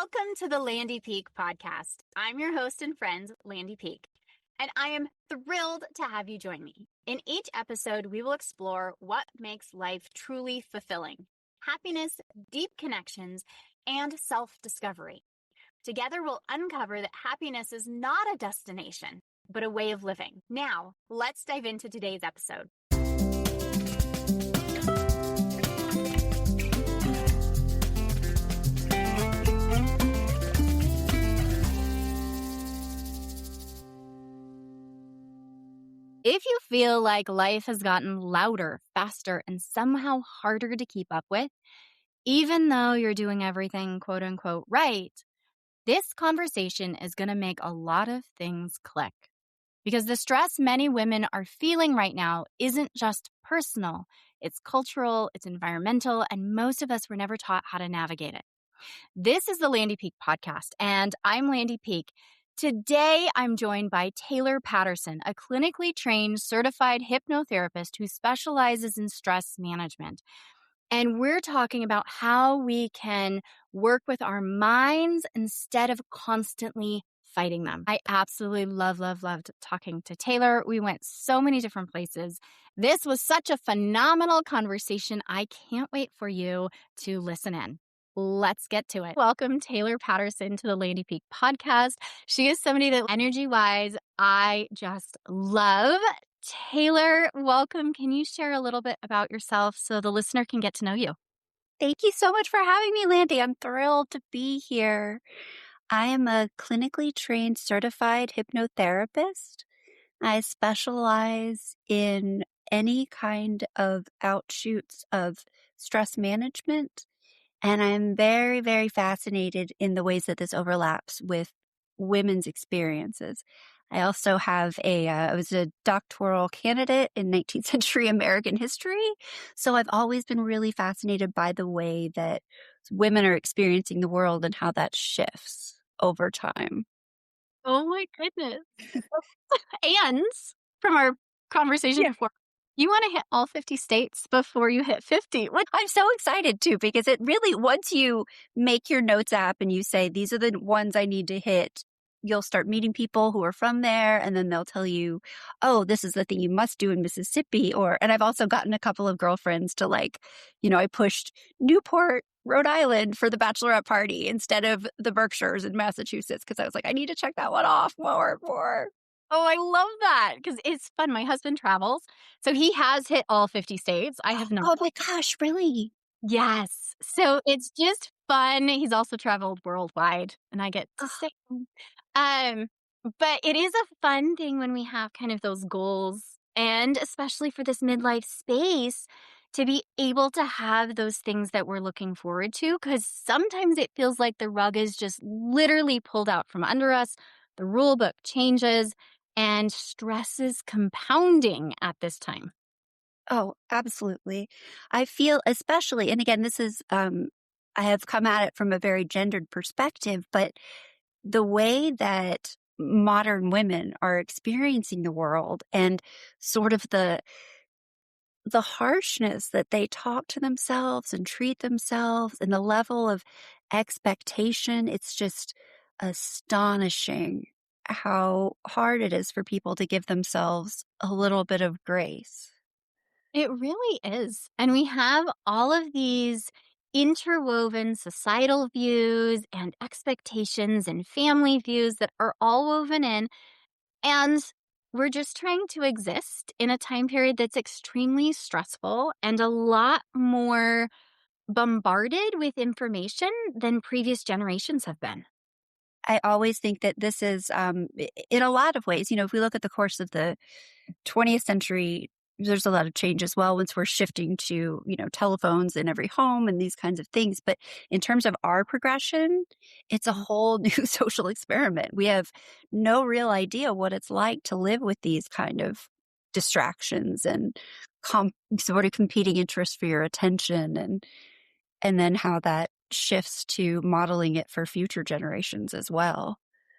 Welcome to the Landy Peek Podcast. I'm your host and friend, Landy Peek, and I am thrilled to have you join me. In each episode, we will explore what makes life truly fulfilling: happiness, deep connections, and self-discovery. Together, we'll uncover that happiness is not a destination, but a way of living. Now, let's dive into today's episode. If you feel like life has gotten louder, faster, and somehow harder to keep up with, even though you're doing everything quote unquote right, this conversation is going to make a lot of things click. Because the stress many women are feeling right now isn't just personal, it's cultural, it's environmental, and most of us were never taught how to navigate it. This is the Landy Peek Podcast, and I'm Landy Peek. Today, I'm joined by Taylor Patterson, a clinically trained certified hypnotherapist who specializes in stress management. And we're talking about how we can work with our minds instead of constantly fighting them. I absolutely loved talking to Taylor. We went so many different places. This was such a phenomenal conversation. I can't wait for you to listen in. Let's get to it. Welcome, Taylor Patterson, to the Landy Peek Podcast. She is somebody that energy-wise, I just love. Taylor, welcome. Can you share a little bit about yourself so the listener can get to know you? Thank you so much for having me, Landy. I'm thrilled to be here. I am a clinically trained certified hypnotherapist. I specialize in any kind of outshoots of stress management. And I'm very, very fascinated in the ways that this overlaps with women's experiences. I also have I was a doctoral candidate in 19th century American history. So I've always been really fascinated by the way that women are experiencing the world and how that shifts over time. Oh my goodness. And from our conversation before, you want to hit all 50 states before you hit 50. I'm so excited too, because it really, once you make your notes app and you say, these are the ones I need to hit, you'll start meeting people who are from there. And then they'll tell you, oh, this is the thing you must do in Mississippi. And I've also gotten a couple of girlfriends to I pushed Newport, Rhode Island for the bachelorette party instead of the Berkshires in Massachusetts. Cause I was like, I need to check that one off more. Oh, I love that because it's fun. My husband travels, so he has hit all 50 states. I have not. Oh my gosh, really? Yes. So it's just fun. He's also traveled worldwide, and I get to say. But it is a fun thing when we have kind of those goals, and especially for this midlife space, to be able to have those things that we're looking forward to, because sometimes it feels like the rug is just literally pulled out from under us. The rule book changes. And stress is compounding at this time. Oh, absolutely. I feel especially, and again, this is, I have come at it from a very gendered perspective, but the way that modern women are experiencing the world and sort of the harshness that they talk to themselves and treat themselves and the level of expectation, it's just astonishing how hard it is for people to give themselves a little bit of grace. It really is. And we have all of these interwoven societal views and expectations and family views that are all woven in. And we're just trying to exist in a time period that's extremely stressful and a lot more bombarded with information than previous generations have been. I always think that this is, in a lot of ways, if we look at the course of the 20th century, there's a lot of change as well once we're shifting to, telephones in every home and these kinds of things. But in terms of our progression, it's a whole new social experiment. We have no real idea what it's like to live with these kind of distractions and sort of competing interests for your attention, and then how that shifts to modeling it for future generations as well.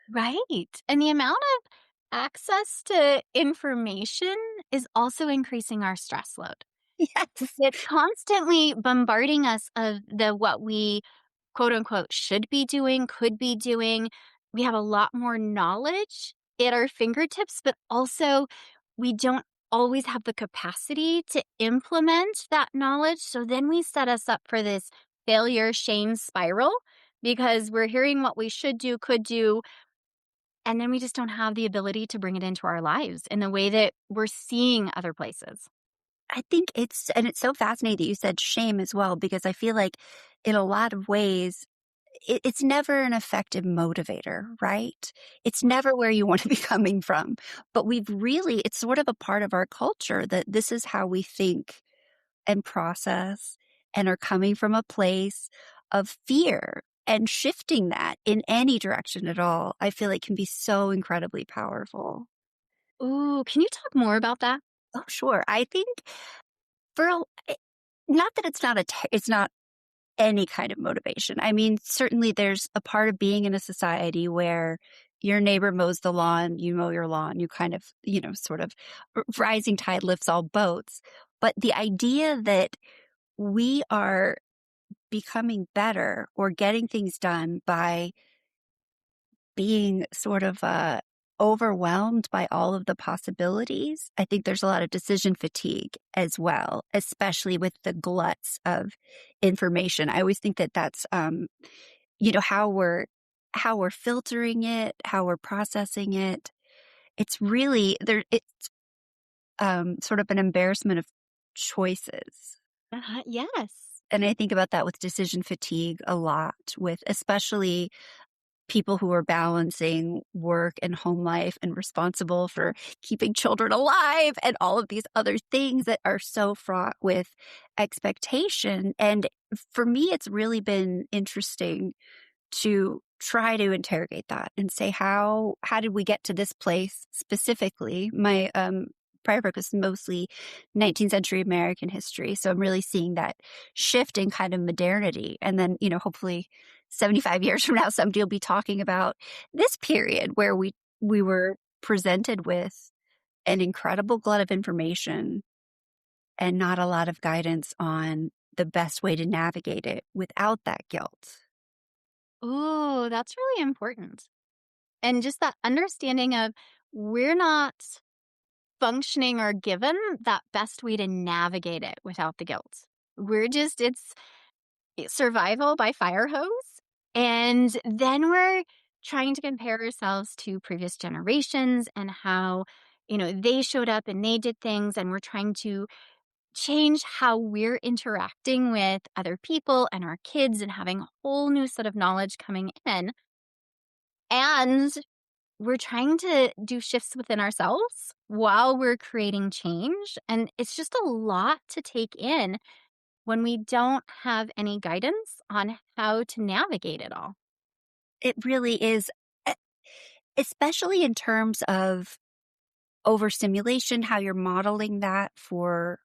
Right. And the amount of access to information is also increasing our stress load. Yes. It's constantly bombarding us of what we quote unquote should be doing, could be doing. We have a lot more knowledge at our fingertips, but also we don't always have the capacity to implement that knowledge. So then we set us up for this failure shame spiral because we're hearing what we should do, could do, and then we just don't have the ability to bring it into our lives in the way that we're seeing other places. I think it's so fascinating that you said shame as well, because I feel like in a lot of ways, it's never an effective motivator, right? It's never where you want to be coming from. But it's sort of a part of our culture that this is how we think and process and are coming from a place of fear, and shifting that in any direction at all, I feel like can be so incredibly powerful. Ooh, can you talk more about that? Oh, sure. I think for a, it- not that it's not any kind of motivation. I mean, certainly there's a part of being in a society where your neighbor mows the lawn, you mow your lawn, you kind of, sort of rising tide lifts all boats. But the idea that we are becoming better or getting things done by being sort of overwhelmed by all of the possibilities. I think there's a lot of decision fatigue as well, especially with the gluts of information. I always think that that's how we're filtering it, how we're processing it. It's really there. It's sort of an embarrassment of choices. Yes. And I think about that with decision fatigue a lot, with especially people who are balancing work and home life and responsible for keeping children alive and all of these other things that are so fraught with expectation. And for me, it's really been interesting to try to interrogate that and say, how did we get to this place specifically? My prior book was mostly 19th century American history. So I'm really seeing that shift in kind of modernity. And then, hopefully 75 years from now, somebody will be talking about this period where we were presented with an incredible glut of information and not a lot of guidance on the best way to navigate it without that guilt. Ooh, that's really important. And just that understanding of we're not functioning or given that best way to navigate it without the guilt. It's survival by fire hose. And then we're trying to compare ourselves to previous generations and how, they showed up and they did things. And we're trying to change how we're interacting with other people and our kids and having a whole new set of knowledge coming in. And we're trying to do shifts within ourselves while we're creating change. And it's just a lot to take in when we don't have any guidance on how to navigate it all. It really is, e especially in terms of overstimulation, how you're modeling that for,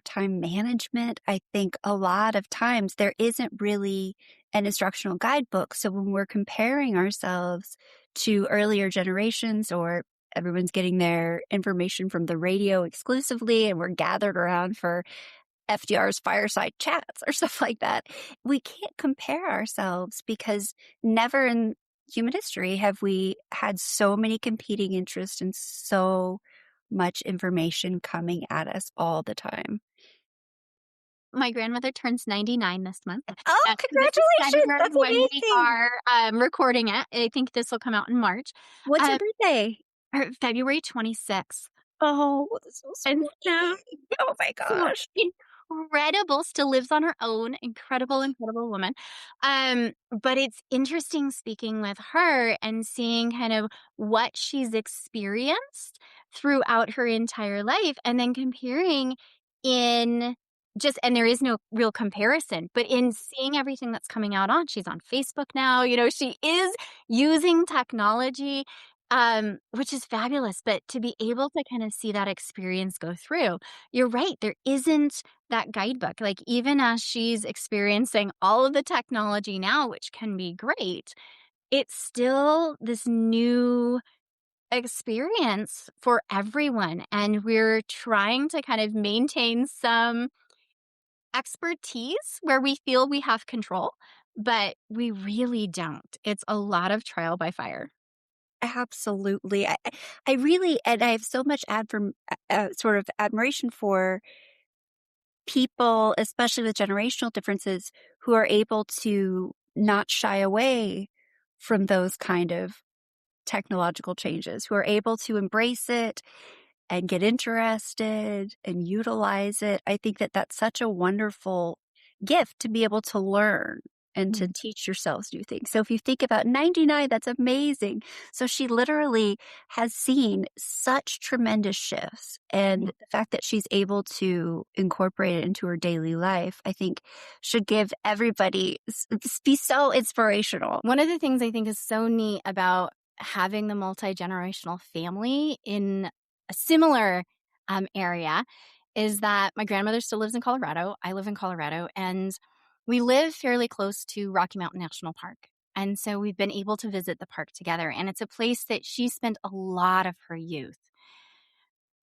time management. I think a lot of times there isn't really an instructional guidebook. So when we're comparing ourselves to earlier generations, or everyone's getting their information from the radio exclusively and we're gathered around for FDR's fireside chats or stuff like that, we can't compare ourselves because never in human history have we had so many competing interests and so much information coming at us all the time. My grandmother turns 99 this month. Oh, This is congratulations! February That's when we amazing. are recording it. I think this will come out in March. What's her Um, birthday? February 26th. Oh, that's so And so sweet. Oh my So gosh. incredible, still lives on her own, incredible woman. But it's interesting speaking with her and seeing kind of what she's experienced throughout her entire life and then comparing in and there is no real comparison, but in seeing everything that's coming out she's on Facebook now, she is using technology, which is fabulous, but to be able to kind of see that experience go through, you're right. There isn't that guidebook. Like, even as she's experiencing all of the technology now, which can be great, it's still this new experience for everyone. And we're trying to kind of maintain some expertise where we feel we have control, but we really don't. It's a lot of trial by fire. Absolutely. I really, and I have so much sort of admiration for people, especially with generational differences, who are able to not shy away from those kind of technological changes, who are able to embrace it and get interested and utilize it. I think that that's such a wonderful gift to be able to learn and to Mhm. teach yourselves new things. So if you think about 99, that's amazing. So she literally has seen such tremendous shifts. And the fact that she's able to incorporate it into her daily life, I think should give everybody be so inspirational. One of the things I think is so neat about having the multi-generational family in a similar area is that my grandmother still lives in Colorado. I live in Colorado, and we live fairly close to Rocky Mountain National Park. And so we've been able to visit the park together. And it's a place that she spent a lot of her youth.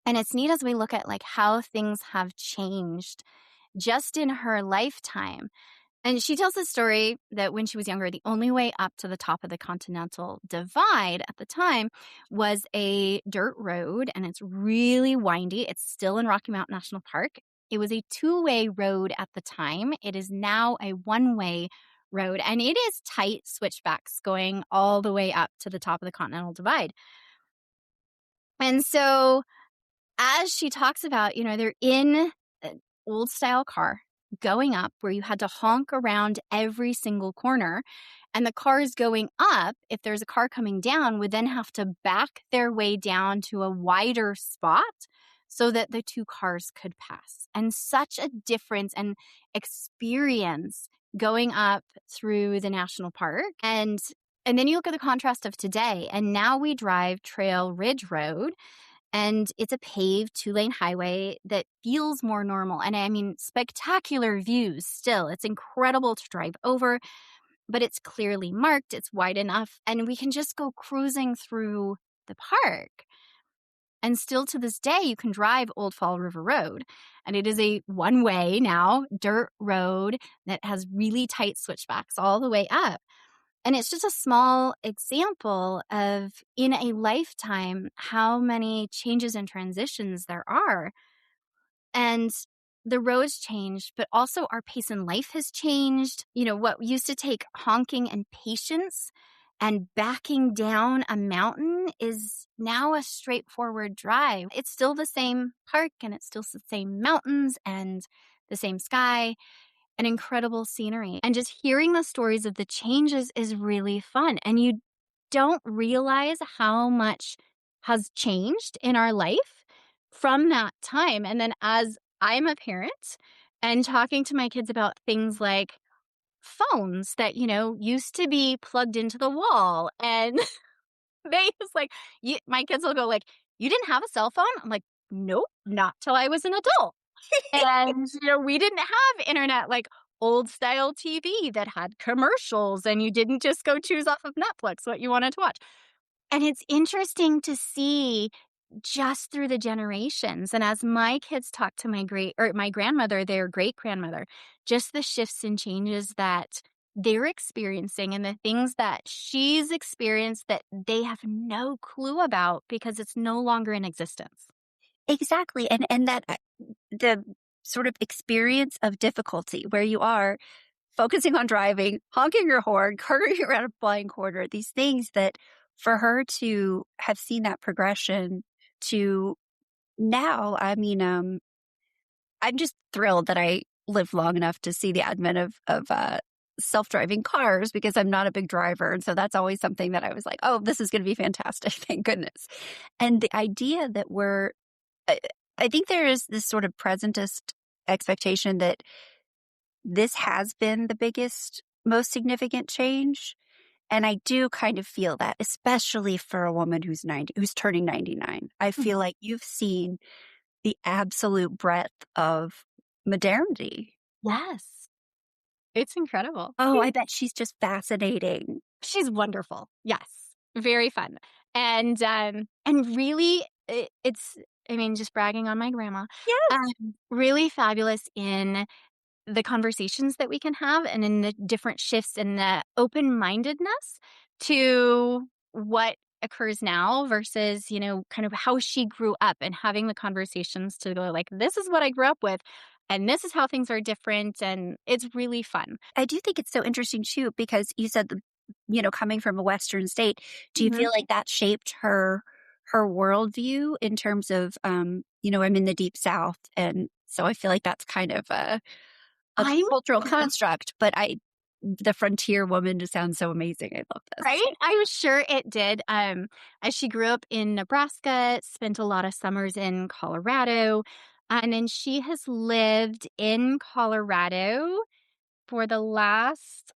And it's neat as we look at like how things have changed just in her lifetime. And she tells the story that when she was younger, the only way up to the top of the Continental Divide at the time was a dirt road, and it's really windy. It's still in Rocky Mountain National Park. It was a two-way road at the time. It is now a one-way road, and it is tight switchbacks going all the way up to the top of the Continental Divide. And so as she talks about, they're in an old style car going up where you had to honk around every single corner. And the cars going up, if there's a car coming down, would then have to back their way down to a wider spot so that the two cars could pass. And such a difference and experience going up through the national park. And then you look at the contrast of today, and now we drive Trail Ridge Road, and it's a paved 2-lane highway that feels more normal. And I mean, spectacular views still. It's incredible to drive over, but it's clearly marked. It's wide enough. And we can just go cruising through the park. And still to this day, you can drive Old Fall River Road. And it is a one-way now dirt road that has really tight switchbacks all the way up. And it's just a small example of, in a lifetime, how many changes and transitions there are. And the roads changed, but also our pace in life has changed. What used to take honking and patience and backing down a mountain is now a straightforward drive. It's still the same park, and it's still the same mountains and the same sky, and incredible scenery. And just hearing the stories of the changes is really fun. And you don't realize how much has changed in our life from that time. And then as I'm a parent and talking to my kids about things like phones that, used to be plugged into the wall, and they just like, my kids will go like, "You didn't have a cell phone?" I'm like, "Nope, not till I was an adult." And, we didn't have internet like old style TV that had commercials, and you didn't just go choose off of Netflix what you wanted to watch. And it's interesting to see just through the generations. And as my kids talk to my grandmother, their great grandmother, just the shifts and changes that they're experiencing and the things that she's experienced that they have no clue about because it's no longer in existence. Exactly. And that the sort of experience of difficulty where you are focusing on driving, honking your horn, carting around a flying quarter, these things that for her to have seen that progression to now, I mean, I'm just thrilled that I lived long enough to see the advent of self-driving cars because I'm not a big driver. And so that's always something that I was like, oh, this is going to be fantastic. Thank goodness. And the idea that I think there is this sort of presentist expectation that this has been the biggest, most significant change. And I do kind of feel that, especially for a woman who's turning 99. I feel like you've seen the absolute breadth of modernity. Yes. It's incredible. Oh, I bet she's just fascinating. She's wonderful. Yes. Very fun. And really it's, I mean, just bragging on my grandma, Yes. really fabulous in the conversations that we can have and in the different shifts and the open-mindedness to what occurs now versus, kind of how she grew up and having the conversations to go like, this is what I grew up with and this is how things are different. And it's really fun. I do think it's so interesting too, because you said, coming from a Western state, do you Mhm. feel like that shaped her worldview in terms of, I'm in the deep South. And so I feel like that's kind of a I'm cultural construct, but the frontier woman just sounds so amazing. I love this. Right? I'm sure it did. As she grew up in Nebraska, spent a lot of summers in Colorado, and then she has lived in Colorado for the last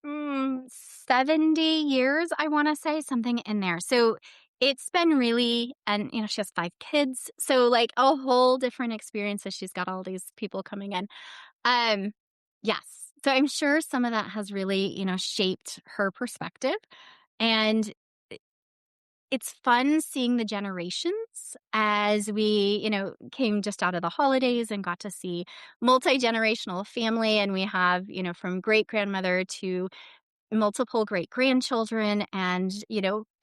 70 years, I want to say, something in there. So it's been really, and she has 5 kids. So, like, a whole different experience as she's got all these people coming in. Um, yes. So I'm sure some of that has really, shaped her perspective. And it's fun seeing the generations as we, came just out of the holidays and got to see multi-generational family. And we have, from great grandmother to multiple great grandchildren and,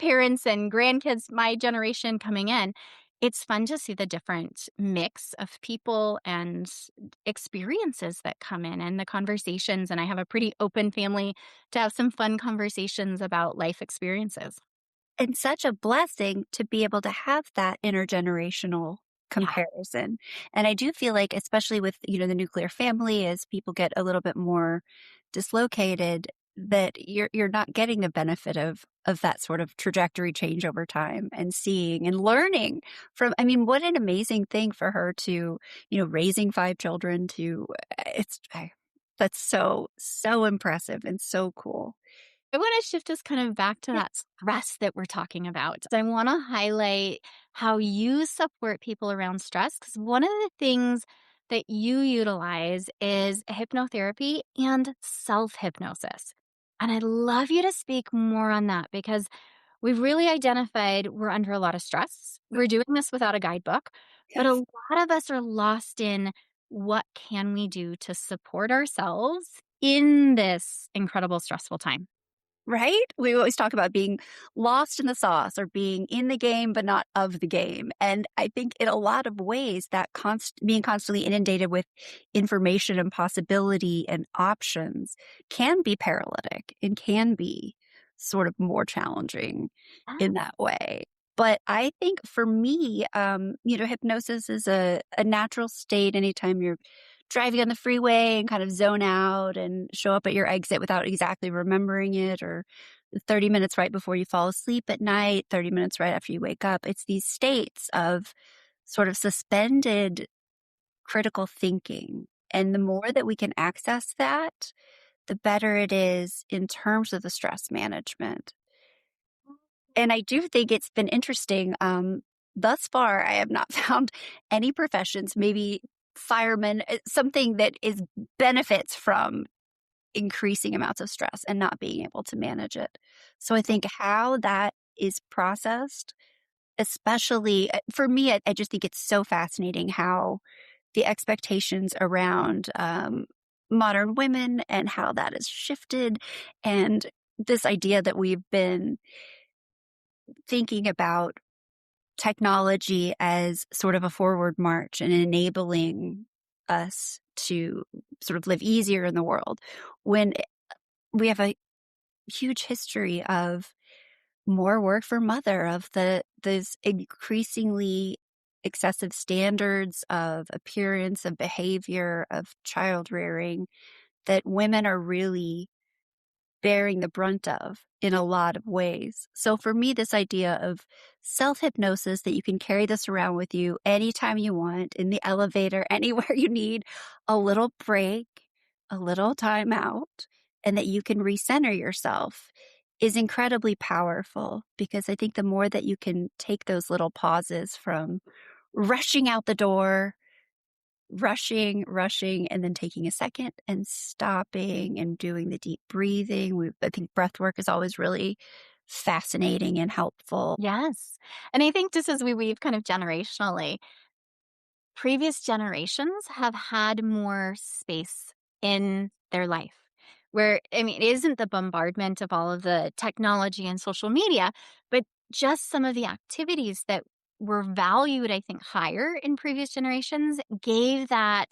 parents and grandkids, my generation coming in. It's fun to see the different mix of people and experiences that come in and the conversations. And I have a pretty open family to have some fun conversations about life experiences. And such a blessing to be able to have that intergenerational Yeah. comparison. And I do feel like, especially with, the nuclear family, as people get a little bit more dislocated, that you're not getting the benefit of that sort of trajectory change over time and seeing and learning from. I mean, what an amazing thing for her to, raising 5 children to that's so impressive and so cool. I want to shift us kind of back to that stress that we're talking about. I want to highlight how you support people around stress because one of the things that you utilize is hypnotherapy and self hypnosis. And I'd love you to speak more on that because we've really identified we're under a lot of stress. We're doing this without a guidebook, but a Yes. lot of us are lost in what can we do to support ourselves in this incredible stressful time. Right? We always talk about being lost in the sauce or being in the game, but not of the game. And I think in a lot of ways that being constantly inundated with information and possibility and options can be paralytic and can be sort of more challenging in that way. But I think for me, hypnosis is a natural state anytime you're driving on the freeway and kind of zone out and show up at your exit without exactly remembering it, or 30 minutes right before you fall asleep at night, 30 minutes right after you wake up. It's these states of sort of suspended critical thinking. And the more that we can access that, the better it is in terms of the stress management. And I do think it's been interesting. Thus far, I have not found any professions, maybe firemen, something that is benefits from increasing amounts of stress and not being able to manage it. So I think how that is processed, especially for me, I just think it's so fascinating how the expectations around modern women and how that has shifted, and this idea that we've been thinking about technology as sort of a forward march and enabling us to sort of live easier in the world when we have a huge history of more work for mother, of those increasingly excessive standards of appearance, of behavior, of child rearing that women are really bearing the brunt of in a lot of ways. So for me, this idea of self-hypnosis, that you can carry this around with you anytime you want, in the elevator, anywhere you need a little break, a little time out, and that you can recenter yourself, is incredibly powerful, because I think the more that you can take those little pauses from rushing out the door, rushing, and then taking a second and stopping and doing the deep breathing. I think breath work is always really fascinating and helpful. Yes. And I think just as we weave kind of generationally, previous generations have had more space in their life. Where, I mean, it isn't the bombardment of all of the technology and social media, but just some of the activities that were valued, I think, higher in previous generations gave that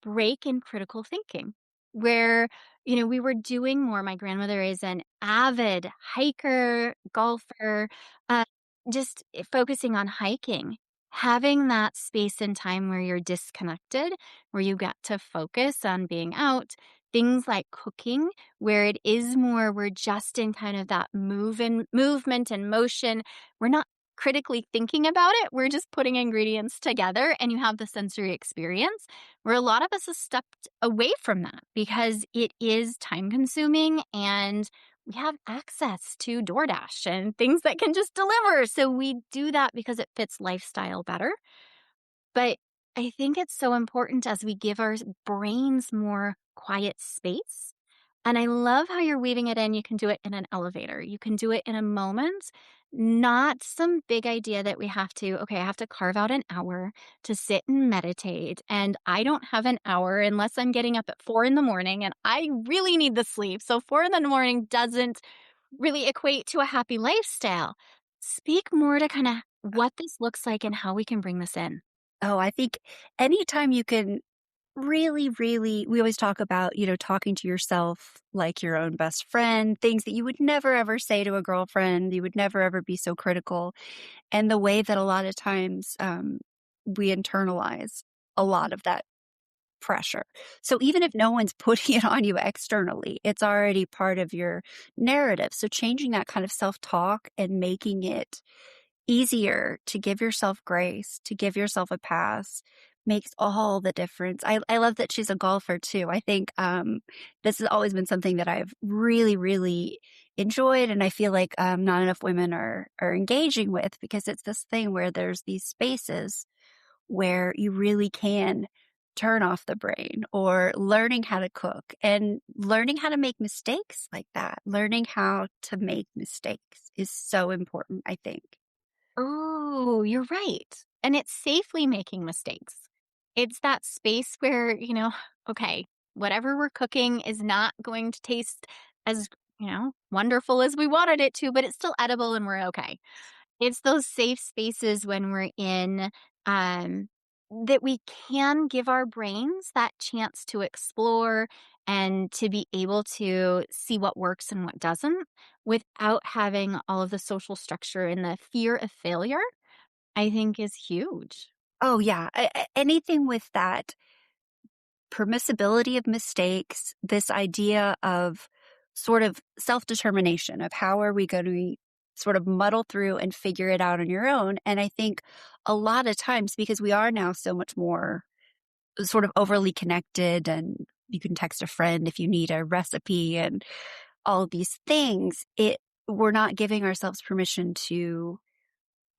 break in critical thinking where, we were doing more. My grandmother is an avid hiker, golfer, uh, just focusing on hiking. Having that space and time where you're disconnected, where you get to focus on being out, things like cooking, where it is more, we're just in kind of that movement and motion. We're not critically thinking about it. We're just putting ingredients together and you have the sensory experience where a lot of us have stepped away from that because it is time consuming and we have access to DoorDash and things that can just deliver. So we do that because it fits lifestyle better. But I think it's so important as we give our brains more quiet space. And I love how you're weaving it in. You can do it in an elevator. You can do it in a moment, not some big idea that we have to, okay, I have to carve out an hour to sit and meditate. And I don't have an hour unless I'm getting up at 4 in the morning and I really need the sleep. So 4 in the morning doesn't really equate to a happy lifestyle. Speak more to kind of what this looks like and how we can bring this in. Oh, I think anytime you can really, really, we always talk about, talking to yourself like your own best friend, things that you would never ever say to a girlfriend. You would never ever be so critical. And the way that a lot of times we internalize a lot of that pressure. So even if no one's putting it on you externally, it's already part of your narrative. So changing that kind of self-talk and making it easier to give yourself grace, to give yourself a pass makes all the difference. I love that she's a golfer too. I think this has always been something that I've really, really enjoyed, and I feel like not enough women are engaging with because it's this thing where there's these spaces where you really can turn off the brain or learning how to cook and learning how to make mistakes like that. Learning how to make mistakes is so important, I think. Oh, you're right. And it's safely making mistakes. It's that space where, okay, whatever we're cooking is not going to taste as, wonderful as we wanted it to, but it's still edible and we're okay. It's those safe spaces when we're in um, that we can give our brains that chance to explore and to be able to see what works and what doesn't without having all of the social structure and the fear of failure, I think is huge. Oh, yeah. Anything with that permissibility of mistakes, this idea of sort of self-determination of how are we going to sort of muddle through and figure it out on your own. And I think a lot of times, because we are now so much more sort of overly connected and you can text a friend if you need a recipe and all of these things, we're not giving ourselves permission to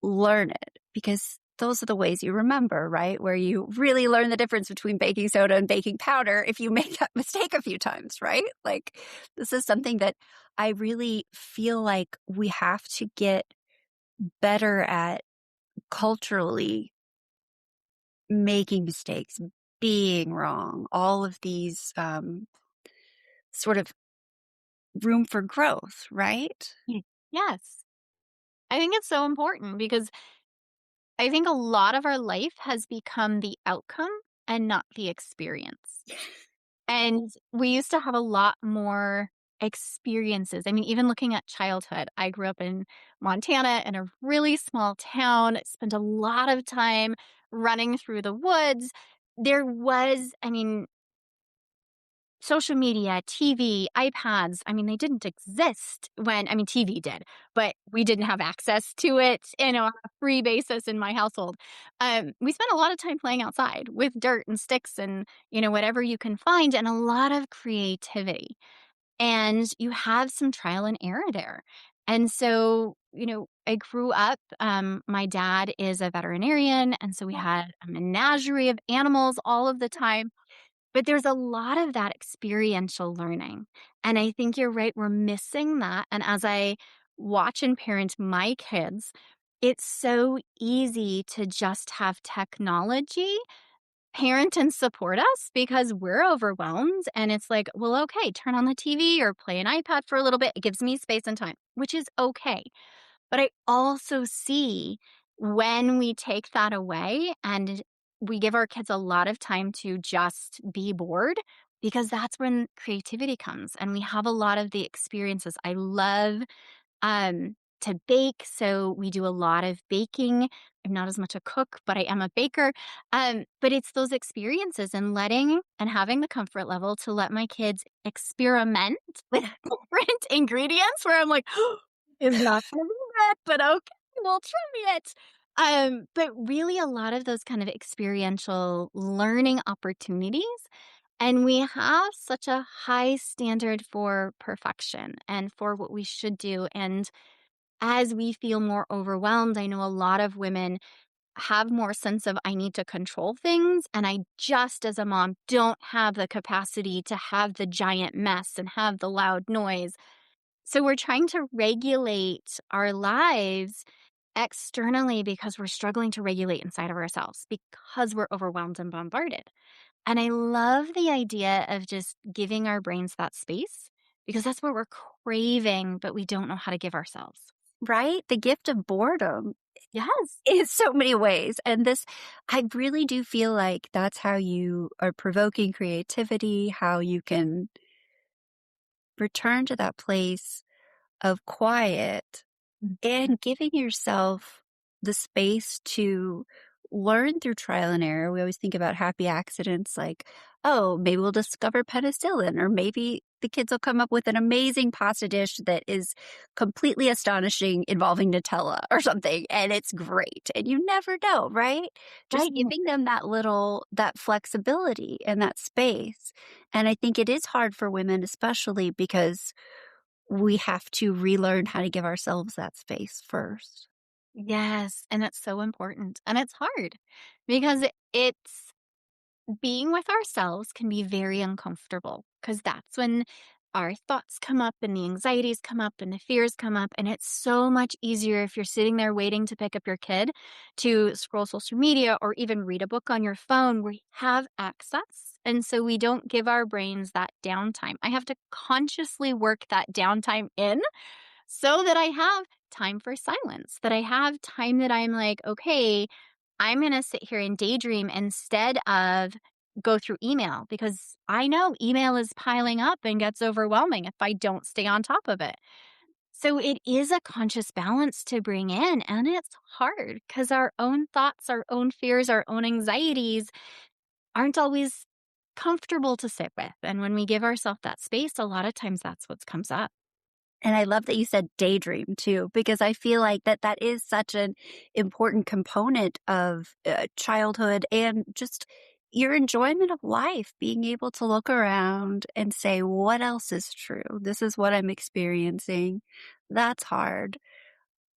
learn it because those are the ways you remember, right? Where you really learn the difference between baking soda and baking powder if you make that mistake a few times, right? Like, this is something that I really feel like we have to get better at culturally making mistakes, being wrong, all of these sort of room for growth, right? Yes. I think it's so important because I think a lot of our life has become the outcome and not the experience. And we used to have a lot more experiences. I mean, even looking at childhood, I grew up in Montana in a really small town, spent a lot of time running through the woods. There was, I mean, social media, TV, iPads, I mean, they didn't exist TV did, but we didn't have access to it, on a free basis in my household. We spent a lot of time playing outside with dirt and sticks and, whatever you can find, and a lot of creativity. And you have some trial and error there. And so, I grew up, my dad is a veterinarian. And so we had a menagerie of animals all of the time. But there's a lot of that experiential learning. And I think you're right, we're missing that. And as I watch and parent my kids, it's so easy to just have technology parent and support us because we're overwhelmed. And it's like, well, okay, turn on the TV or play an iPad for a little bit. It gives me space and time, which is okay. But I also see when we take that away and we give our kids a lot of time to just be bored, because that's when creativity comes and we have a lot of the experiences. I love to bake. So we do a lot of baking. I'm not as much a cook, but I am a baker. But it's those experiences and letting and having the comfort level to let my kids experiment with different ingredients where I'm like, it's not going to be good, but okay, we'll try it. But really a lot of those kind of experiential learning opportunities. And we have such a high standard for perfection and for what we should do. And as we feel more overwhelmed, I know a lot of women have more sense of I need to control things. And I just, as a mom, don't have the capacity to have the giant mess and have the loud noise. So we're trying to regulate our lives externally because we're struggling to regulate inside of ourselves because we're overwhelmed and bombarded. And I love the idea of just giving our brains that space because that's what we're craving, but we don't know how to give ourselves. Right? The gift of boredom Yes. in so many ways. And this, I really do feel like that's how you are provoking creativity, how you can return to that place of quiet and giving yourself the space to learn through trial and error. We always think about happy accidents like, oh, maybe we'll discover penicillin, or maybe the kids will come up with an amazing pasta dish that is completely astonishing involving Nutella or something, and it's great. And you never know, right? Just Right. giving them that flexibility and that space. And I think it is hard for women, especially because we have to relearn how to give ourselves that space first. Yes. And it's so important. And it's hard because it's being with ourselves can be very uncomfortable because that's when our thoughts come up and the anxieties come up and the fears come up. And it's so much easier if you're sitting there waiting to pick up your kid to scroll social media or even read a book on your phone. We have access. And so we don't give our brains that downtime. I have to consciously work that downtime in so that I have time for silence, that I have time that I'm like, okay, I'm going to sit here and daydream instead of go through email because I know email is piling up and gets overwhelming if I don't stay on top of it. So it is a conscious balance to bring in, and it's hard because our own thoughts, our own fears, our own anxieties aren't always comfortable to sit with. And when we give ourselves that space, a lot of times that's what comes up. And I love that you said daydream too, because I feel like that is such an important component of childhood and just your enjoyment of life, being able to look around and say, what else is true? This is what I'm experiencing. That's hard,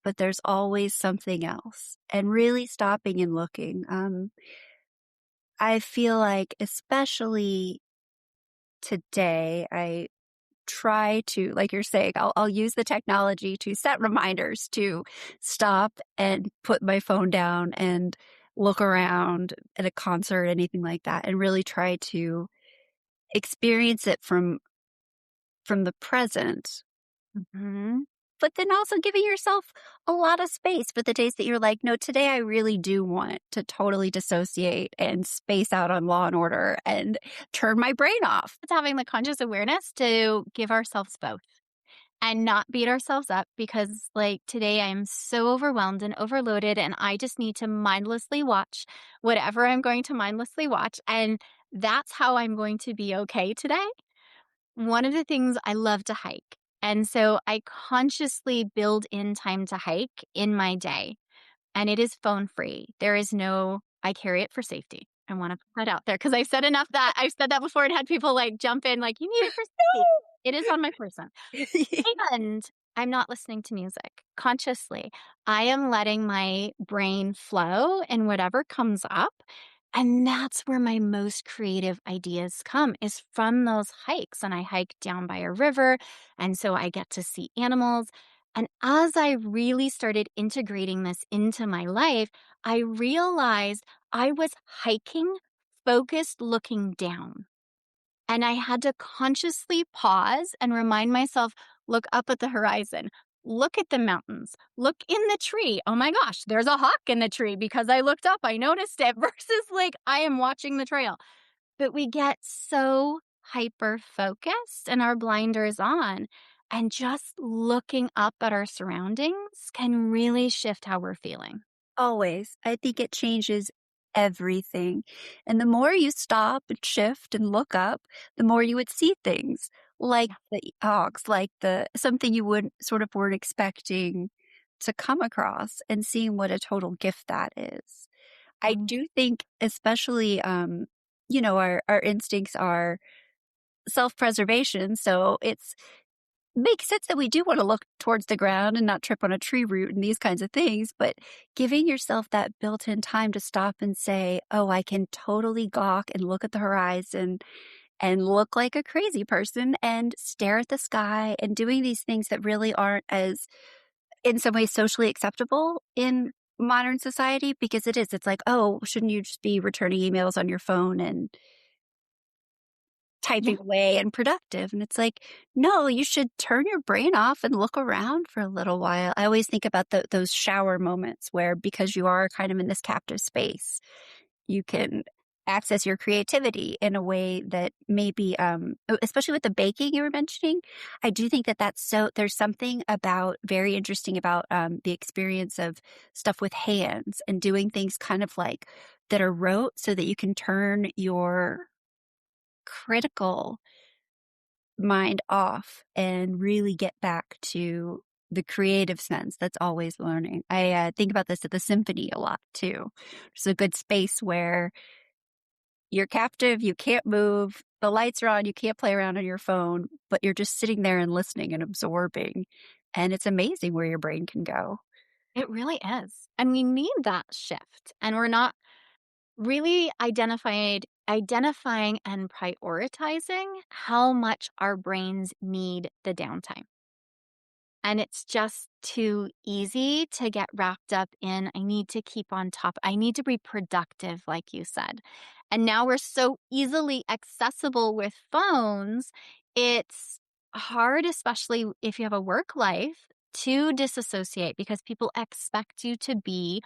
but there's always something else. And really stopping and looking. I feel like, especially today, I try to, like you're saying, I'll use the technology to set reminders to stop and put my phone down and look around at a concert, anything like that, and really try to experience it from the present. Mhm. But then also giving yourself a lot of space for the days that you're like, no, today I really do want to totally dissociate and space out on Law and Order and turn my brain off. It's having the conscious awareness to give ourselves both and not beat ourselves up because, like, today I'm so overwhelmed and overloaded, and I just need to mindlessly watch whatever I'm going to mindlessly watch. And that's how I'm going to be okay today. One of the things I love to hike. And so I consciously build in time to hike in my day, and it is phone free. There is no, I carry it for safety. I want to put that out there because I've said that before and had people like jump in, like, you need it for safety. It is on my person. And I'm not listening to music consciously. I am letting my brain flow and whatever comes up. And that's where my most creative ideas come is from those hikes. And I hike down by a river. And so I get to see animals. And as I really started integrating this into my life, I realized I was hiking focused looking down. And I had to consciously pause and remind myself, look up at the horizon, look at the mountains, look in the tree. Oh my gosh, there's a hawk in the tree because I looked up, I noticed it versus like I am watching the trail. But we get so hyper focused and our blinders on. And just looking up at our surroundings can really shift how we're feeling. Always. I think it changes everything. And the more you stop and shift and look up, the more you would see things like Yeah. the hogs, like the something you wouldn't sort of weren't expecting to come across and seeing what a total gift that is. I Mm. do think especially our instincts are self-preservation, so it's makes sense that we do want to look towards the ground and not trip on a tree root and these kinds of things, but giving yourself that built-in time to stop and say, "Oh, I can totally gawk and look at the horizon and look like a crazy person and stare at the sky," and doing these things that really aren't as, in some ways, socially acceptable in modern society because it is. It's like, "Oh, shouldn't you just be returning emails on your phone and Yeah. typing away and productive?" And it's like, no, you should turn your brain off and look around for a little while. I always think about those shower moments where, because you are kind of in this captive space, you can access your creativity in a way that maybe, especially with the baking you were mentioning, I do think that there's something about very interesting about the experience of stuff with hands and doing things kind of like that are rote so that you can turn your critical mind off and really get back to the creative sense that's always learning. I think about this at the symphony a lot too. It's a good space where you're captive, you can't move, the lights are on, you can't play around on your phone, but you're just sitting there and listening and absorbing. And it's amazing where your brain can go. It really is. And we need that shift. And we're not really identifying and prioritizing how much our brains need the downtime. And it's just too easy to get wrapped up in, I need to keep on top. I need to be productive, like you said. And now we're so easily accessible with phones. It's hard, especially if you have a work life, to disassociate because people expect you to be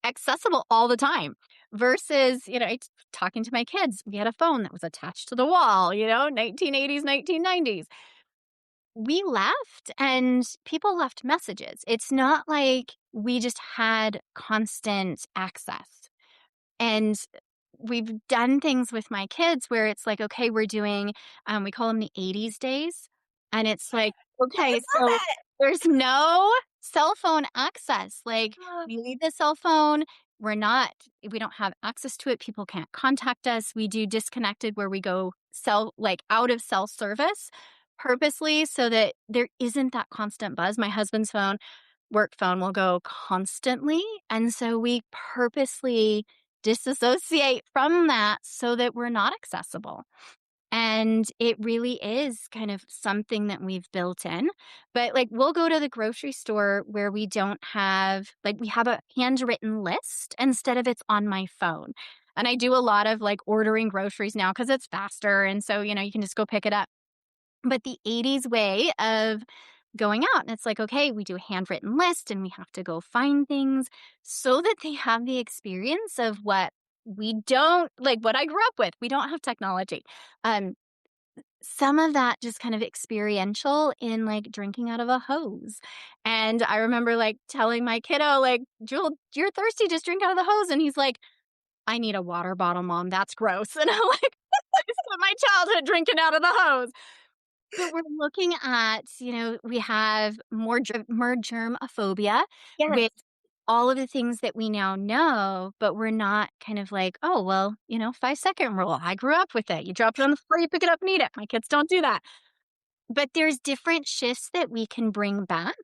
accessible all the time versus, it's talking to my kids. We had a phone that was attached to the wall, 1980s, 1990s. We left and people left messages. It's not like we just had constant access. And we've done things with my kids where it's like, okay, we're doing, we call them the 80s days. And it's like, I okay, love so there's no cell phone access. Like, it. we leave the cell phone. We don't have access to it. People can't contact us. We do disconnected where we go out of cell service purposely so that there isn't that constant buzz. My husband's phone, work phone, will go constantly. And so we purposely disassociate from that so that we're not accessible. And it really is kind of something that we've built in. But like, we'll go to the grocery store where we don't have, like, we have a handwritten list instead of it's on my phone. And I do a lot of like ordering groceries now because it's faster. And so, you can just go pick it up. But the 80s way of going out, and it's like, okay, we do a handwritten list and we have to go find things so that they have the experience of what we don't like, what I grew up with. We don't have technology. Um, some of that just kind of experiential in like drinking out of a hose. And I remember like telling my kiddo, like, Jewel, you're thirsty, just drink out of the hose. And he's like, I need a water bottle, Mom. That's gross. And I'm like, I just spent my childhood drinking out of the hose. But we're looking at, we have more germophobia Yes. with all of the things that we now know, but we're not kind of like, oh, well, 5-second rule. I grew up with it. You drop it on the floor, you pick it up and eat it. My kids don't do that. But there's different shifts that we can bring back,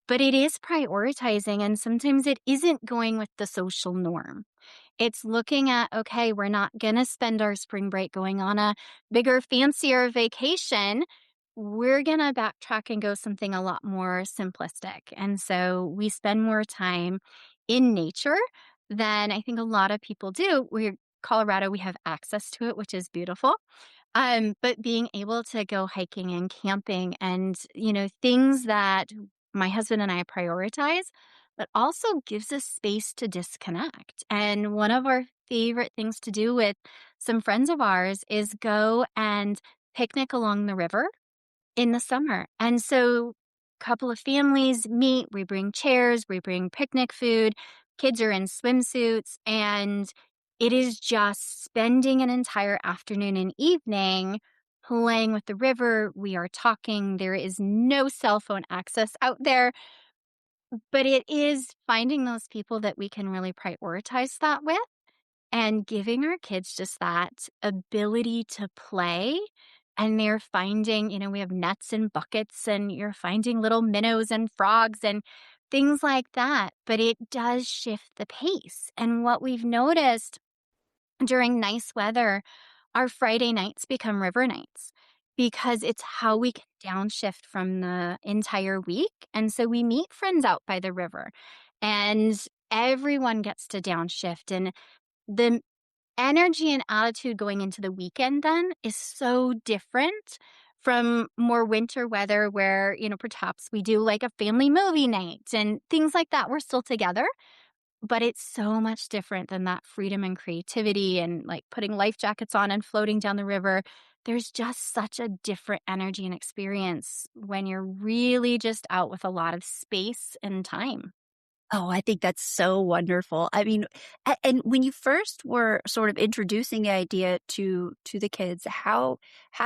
but it is prioritizing. And sometimes it isn't going with the social norm. It's looking at, okay, we're not going to spend our spring break going on a bigger, fancier vacation. We're going to backtrack and go something a lot more simplistic. And so we spend more time in nature than I think a lot of people do. We're Colorado, we have access to it, which is beautiful. But being able to go hiking and camping and, things that my husband and I prioritize, but also gives us space to disconnect. And one of our favorite things to do with some friends of ours is go and picnic along the river in the summer. And so a couple of families meet, we bring chairs, we bring picnic food, kids are in swimsuits, and it is just spending an entire afternoon and evening playing with the river. We are talking. There is no cell phone access out there, but it is finding those people that we can really prioritize that with and giving our kids just that ability to play. And they're finding, we have nets and buckets, and you're finding little minnows and frogs and things like that. But it does shift the pace. And what we've noticed during nice weather, our Friday nights become river nights because it's how we can downshift from the entire week. And so we meet friends out by the river and everyone gets to downshift. And the energy and attitude going into the weekend then is so different from more winter weather where, perhaps we do like a family movie night and things like that. We're still together, but it's so much different than that freedom and creativity and like putting life jackets on and floating down the river. There's just such a different energy and experience when you're really just out with a lot of space and time. Oh, I think that's so wonderful. I mean, and when you first were sort of introducing the idea to the kids, how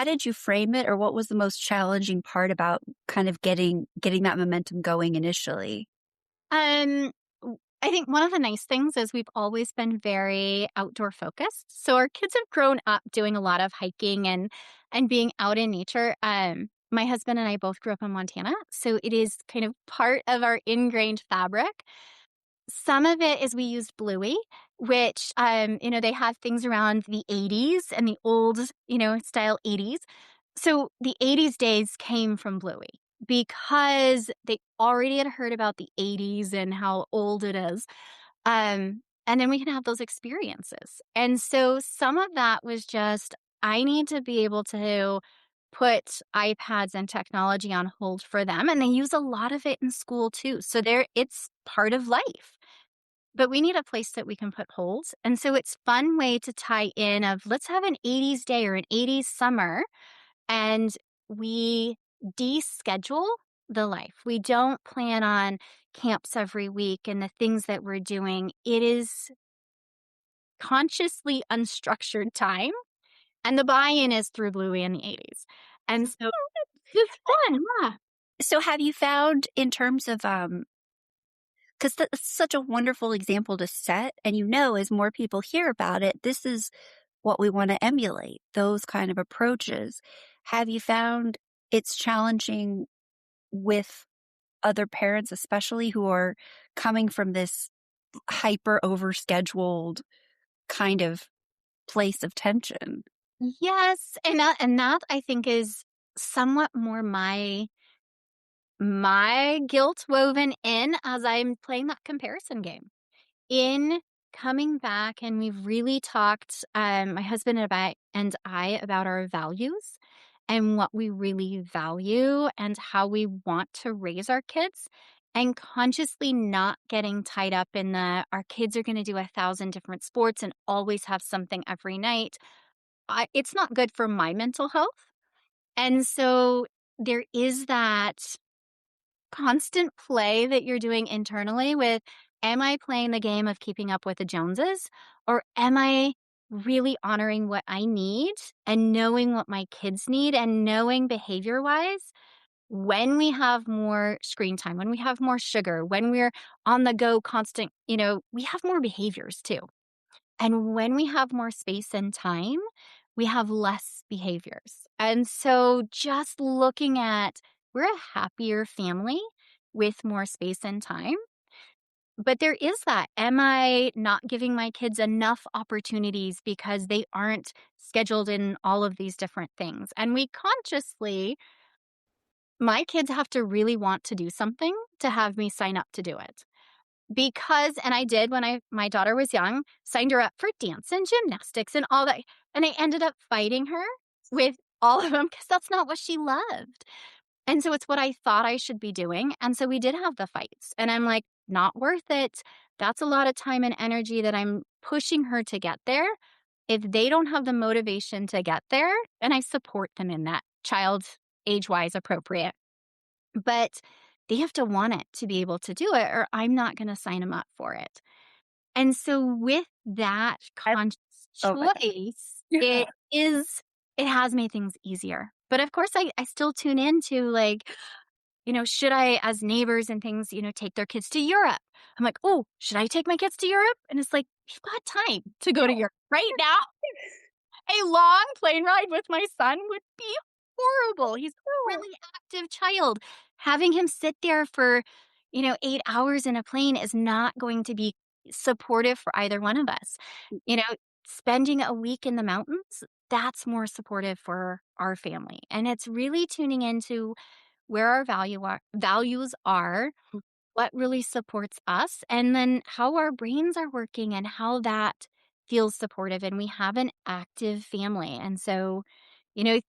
did you frame it, or what was the most challenging part about kind of getting that momentum going initially? Um, I think one of the nice things is we've always been very outdoor focused. So our kids have grown up doing a lot of hiking and being out in nature. My husband and I both grew up in Montana, so it is kind of part of our ingrained fabric. Some of it is we used Bluey, which, they had things around the 80s and the old, style 80s. So the 80s days came from Bluey because they already had heard about the 80s and how old it is. And then we can have those experiences. And so some of that was just, I need to be able to put iPads and technology on hold for them. And they use a lot of it in school too. So it's part of life. But we need a place that we can put holds. And so it's fun way to tie in of let's have an 80s day or an 80s summer and we deschedule the life. We don't plan on camps every week and the things that we're doing. It is consciously unstructured time. And the buy-in is through Bluey in the 80s. And so it's fun. Yeah. So have you found in terms of, because that's such a wonderful example to set, and as more people hear about it, this is what we want to emulate, those kind of approaches. Have you found it's challenging with other parents, especially who are coming from this hyper overscheduled kind of place of tension? Yes. And that I think is somewhat more my guilt woven in as I'm playing that comparison game. In coming back, and we've really talked, my husband and I about our values and what we really value and how we want to raise our kids, and consciously not getting tied up in our kids are going to do 1,000 different sports and always have something every night. It's not good for my mental health. And so there is that constant play that you're doing internally with, am I playing the game of keeping up with the Joneses, or am I really honoring what I need and knowing what my kids need and knowing behavior wise when we have more screen time, when we have more sugar, when we're on the go constant, we have more behaviors too. And when we have more space and time, we have less behaviors. And so just looking at, we're a happier family with more space and time. But there is that. Am I not giving my kids enough opportunities because they aren't scheduled in all of these different things? And we consciously, my kids have to really want to do something to have me sign up to do it. because and I did when my daughter was young, signed her up for dance and gymnastics and all that, and I ended up fighting her with all of them because that's not what she loved. And so it's what I thought I should be doing, and so we did have the fights, and I'm like, "Not worth it. That's a lot of time and energy that I'm pushing her to get there. If they don't have the motivation to get there," and I support them in that, child age-wise appropriate, but they have to want it to be able to do it, or I'm not gonna sign them up for it. And so with that I conscious oh my god. choice, Yeah. it has made things easier. But of course, I still tune into like, should I, as neighbors and things, take their kids to Europe? I'm like, oh, should I take my kids to Europe? And it's like, you've got time to go to Europe right now. A long plane ride with my son would be horrible. He's a really active child. Having him sit there for, 8 hours in a plane is not going to be supportive for either one of us. You know, Spending a week in the mountains, that's more supportive for our family. And it's really tuning into where our values are, what really supports us, and then how our brains are working and how that feels supportive. And we have an active family. And so,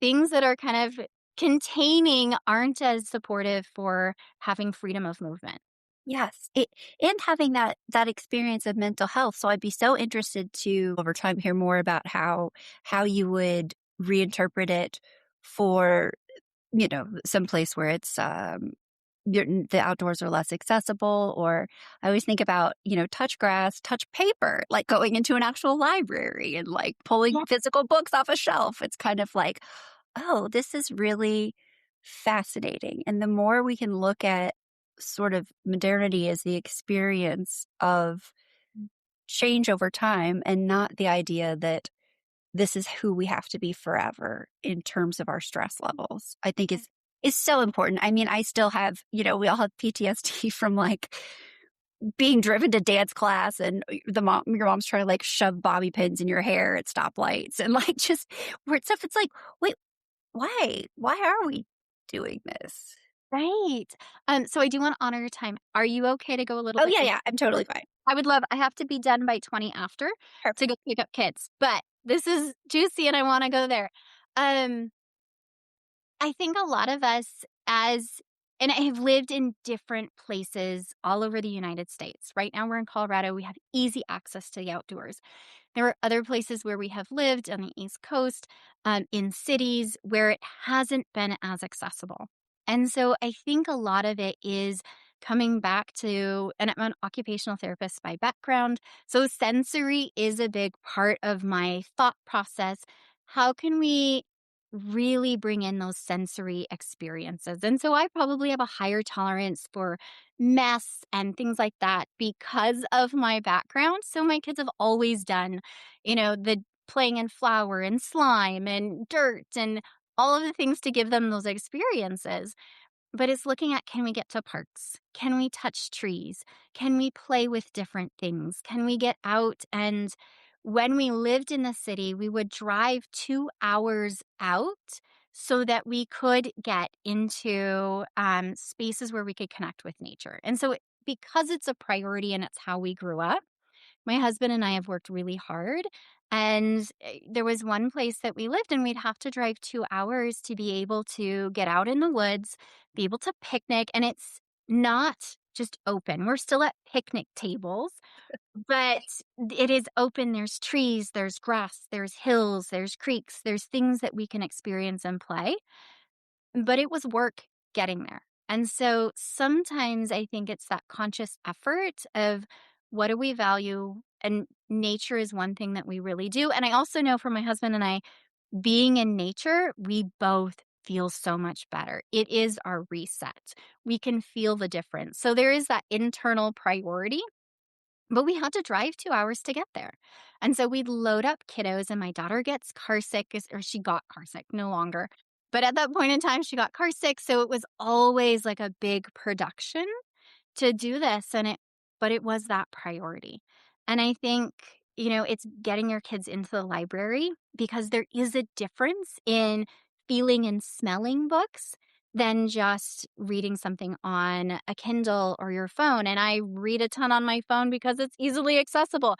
things that are kind of containing aren't as supportive for having freedom of movement. Yes, and having that experience of mental health. So I'd be so interested to over time hear more about how you would reinterpret it for some place where it's the outdoors are less accessible. Or I always think about touch grass, touch paper, like going into an actual library and like pulling Yeah. physical books off a shelf. It's kind of like, oh, this is really fascinating. And the more we can look at sort of modernity as the experience of change over time and not the idea that this is who we have to be forever in terms of our stress levels, I think is so important. I mean, I still have, we all have PTSD from like being driven to dance class and your mom's trying to like shove bobby pins in your hair at stoplights and like just weird stuff. It's like, wait, why? Why are we doing this? Right. So I do want to honor your time. Are you okay to go a little Oh bit yeah, over? yeah, I'm totally fine. I have to be done by 20 after to Perfect. go pick up kids, but this is juicy and I want to go there. Um, I think a lot of us and I have lived in different places all over the United States. Right now we're in Colorado. We have easy access to the outdoors. There are other places where we have lived on the East Coast, in cities where it hasn't been as accessible. And so I think a lot of it is coming back to, and I'm an occupational therapist by background. So sensory is a big part of my thought process. How can we really bring in those sensory experiences? And so I probably have a higher tolerance for mess and things like that because of my background. So my kids have always done, the playing in flour and slime and dirt and all of the things to give them those experiences. But it's looking at, can we get to parks? Can we touch trees? Can we play with different things? Can we get out? And when we lived in the city, we would drive 2 hours out so that we could get into spaces where we could connect with nature. And so, because it's a priority and it's how we grew up, my husband and I have worked really hard. And there was one place that we lived, and we'd have to drive 2 hours to be able to get out in the woods, be able to picnic. And it's not just open. We're still at picnic tables, but it is open. There's trees, there's grass, there's hills, there's creeks, there's things that we can experience and play. But it was work getting there. And so sometimes I think it's that conscious effort of what do we value? And nature is one thing that we really do. And I also know from my husband and I, being in nature, we both feel so much better. It is our reset. We can feel the difference. So there is that internal priority, but we had to drive 2 hours to get there. And so we'd load up kiddos, and my daughter gets car sick, or she got car sick, no longer. But at that point in time, she got car sick. So it was always like a big production to do this. But it was that priority. And I think, it's getting your kids into the library because there is a difference in feeling and smelling books than just reading something on a Kindle or your phone. And I read a ton on my phone because it's easily accessible.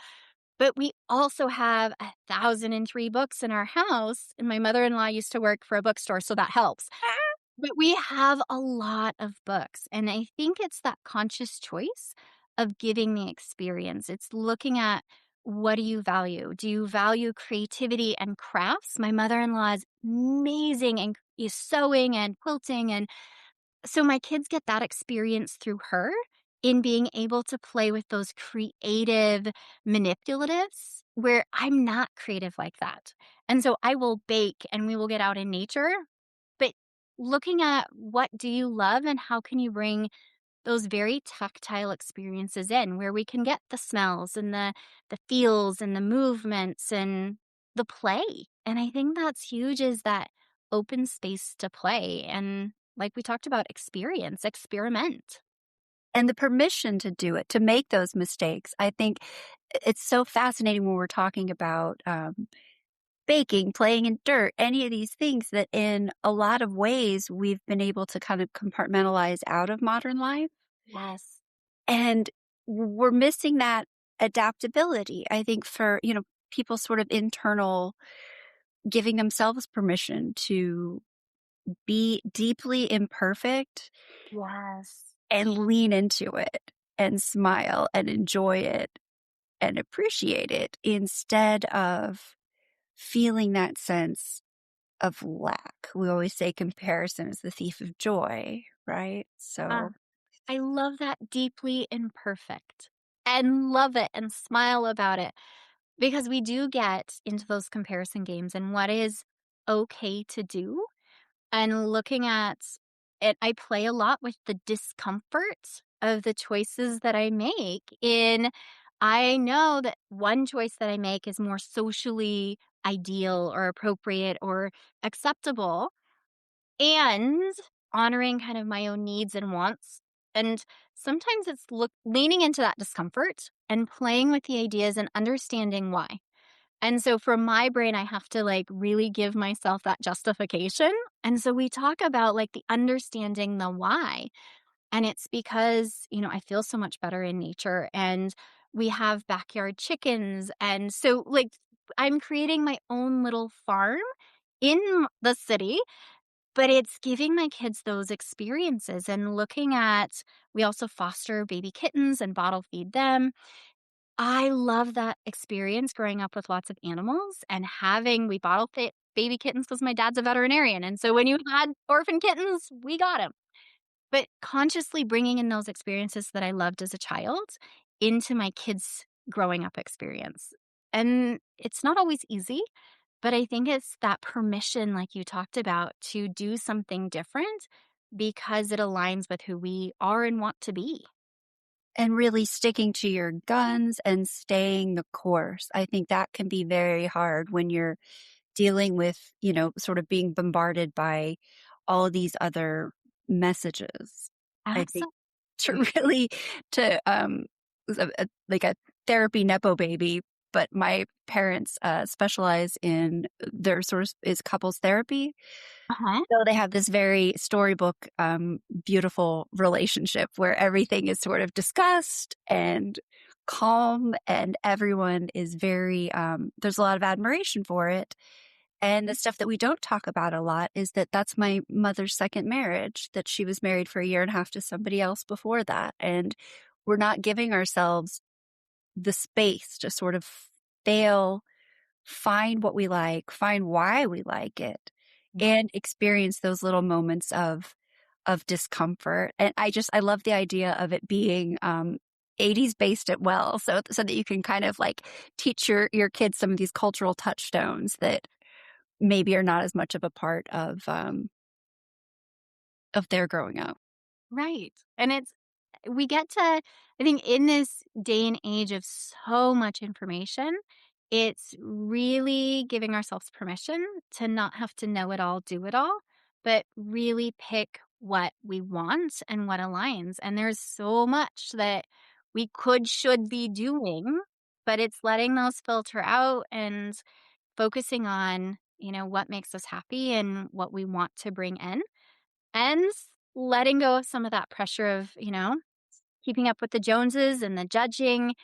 But we also have 1,003 books in our house. And my mother in law used to work for a bookstore, so that helps. But we have a lot of books, and I think it's that conscious choice of giving the experience. It's looking at, what do you value? Do you value creativity and crafts? My mother-in-law is amazing and is sewing and quilting, and so my kids get that experience through her in being able to play with those creative manipulatives where I'm not creative like that. And so I will bake and we will get out in nature, but looking at, what do you love and how can you bring those very tactile experiences in where we can get the smells and the feels and the movements and the play. And I think that's huge, is that open space to play and, like we talked about, experiment. And the permission to do it, to make those mistakes. I think it's so fascinating when we're talking about baking, playing in dirt, any of these things that in a lot of ways we've been able to kind of compartmentalize out of modern life. Yes. And we're missing that adaptability, I think, for, people sort of internal giving themselves permission to be deeply imperfect Yes. and lean into it and smile and enjoy it and appreciate it instead of feeling that sense of lack. We always say comparison is the thief of joy, right? Uh, So, I love that, deeply imperfect, and love it and smile about it, because we do get into those comparison games and what is okay to do. And looking at it, I play a lot with the discomfort of the choices that I make. I know that one choice that I make is more socially ideal or appropriate or acceptable, and honoring kind of my own needs and wants. And sometimes it's leaning into that discomfort and playing with the ideas and understanding why. And so for my brain, I have to like really give myself that justification. And so we talk about like the understanding the why. And it's because, I feel so much better in nature, and we have backyard chickens. And so like I'm creating my own little farm in the city, but it's giving my kids those experiences and looking at, we also foster baby kittens and bottle feed them. I love that experience growing up with lots of animals and we bottle fit baby kittens because my dad's a veterinarian. And so when you had orphan kittens, we got them. But consciously bringing in those experiences that I loved as a child into my kids' growing up experience. And it's not always easy, but I think it's that permission, like you talked about, to do something different because it aligns with who we are and want to be. and really sticking to your guns and staying the course. I think that can be very hard when you're dealing with, sort of being bombarded by all of these other messages. I think Absolutely. to really like a therapy nepo baby, but my parents specialize in their sort of is couples therapy. Uh-huh. So they have this very storybook, beautiful relationship where everything is sort of discussed and calm, and everyone is very, there's a lot of admiration for it. And the stuff that we don't talk about a lot is that that's my mother's second marriage, that she was married for a year and a half to somebody else before that. And we're not giving ourselves the space to sort of fail, find what we like, find why we like it, and experience those little moments of discomfort. And I love the idea of it being 80s based at well, so that you can kind of like teach your kids some of these cultural touchstones that maybe are not as much of a part of their growing up. Right. And we get to, I think in this day and age of so much information, it's really giving ourselves permission to not have to know it all, do it all, but really pick what we want and what aligns. And there's so much that we should be doing, but it's letting those filter out and focusing on, what makes us happy and what we want to bring in. and letting go of some of that pressure of, keeping up with the Joneses and the judging,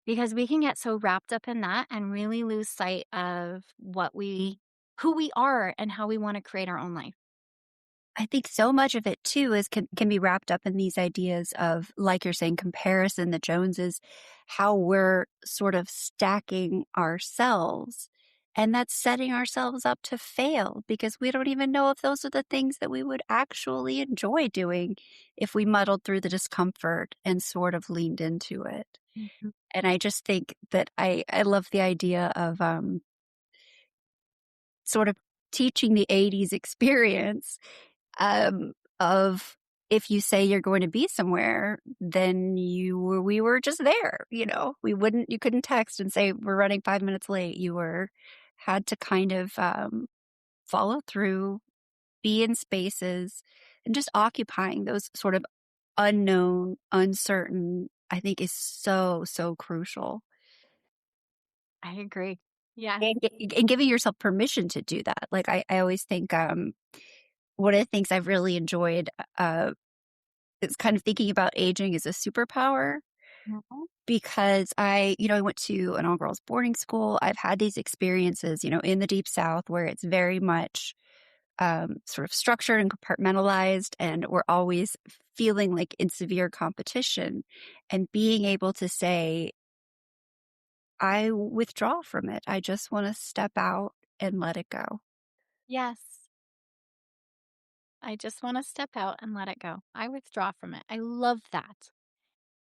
because we can get so wrapped up in that and really lose sight of who we are and how we want to create our own life. I think so much of it too is can be wrapped up in these ideas of, like you're saying, comparison, the Joneses, how we're sort of stacking ourselves. And that's setting ourselves up to fail because we don't even know if those are the things that we would actually enjoy doing if we muddled through the discomfort and sort of leaned into it. Mhm. And I just think that I love the idea of sort of teaching the 80s experience of if you say you're going to be somewhere, then we were just there, you couldn't text and say we're running 5 minutes late. Had to kind of follow through, be in spaces, and just occupying those sort of unknown, uncertain, I think is so, so crucial. I agree. Yeah. And giving yourself permission to do that. Like I always think, one of the things I've really enjoyed, is kind of thinking about aging as a superpower Mhm. because I went to an all girls boarding school. I've had these experiences, in the deep South where it's very much, sort of structured and compartmentalized, and we're always feeling like in severe competition, and being able to say, I withdraw from it. I just want to step out and let it go. Yes. I just want to step out and let it go. I withdraw from it. I love that.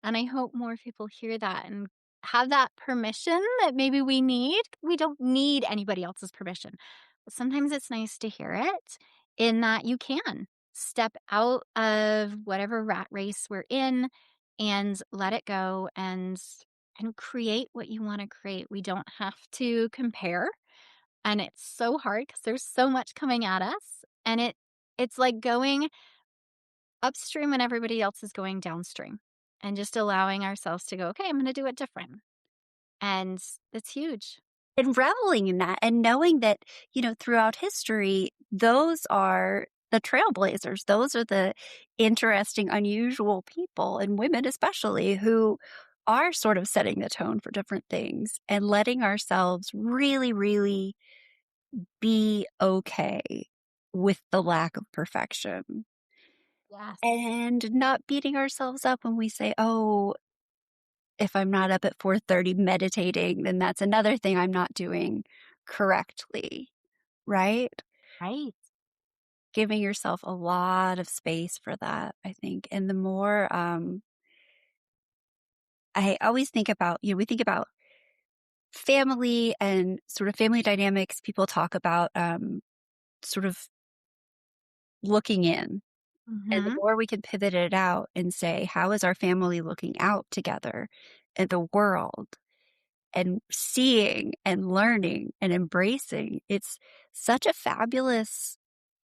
And I hope more people hear that and have that permission that maybe we need. We don't need anybody else's permission. But sometimes it's nice to hear it in that you can step out of whatever rat race we're in and let it go and create what you want to create. We don't have to compare. And it's so hard because there's so much coming at us. And it's like going upstream when everybody else is going downstream and just allowing ourselves to go, okay, I'm going to do it different. And it's huge. And reveling in that and knowing that, throughout history, those are the trailblazers. Those are the interesting, unusual people and women, especially, who are sort of setting the tone for different things and letting ourselves really, really be okay with the lack of perfection Yes. and not beating ourselves up when we say, oh, if I'm not up at 4:30 meditating, then that's another thing I'm not doing correctly, right? Right. Giving yourself a lot of space for that, I think. And the more, I always think about, we think about family and sort of family dynamics. People talk about, sort of looking in. And the Hmm. more we can pivot it out and say, how is our family looking out together at the world? And seeing and learning and embracing. It's such a fabulous